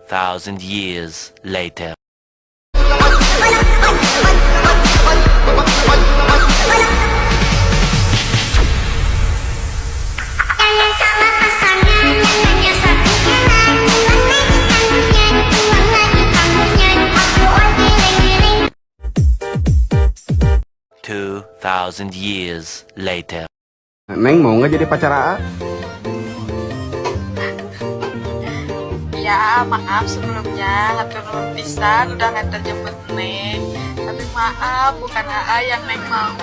2,000 years later. Thousand years later. Neng mau nggak jadi pacar AA? Ya, maaf sebelumnya, hatur nuhun pisan udah nganter jemput Neng. Tapi maaf, bukan AA yang Neng mau.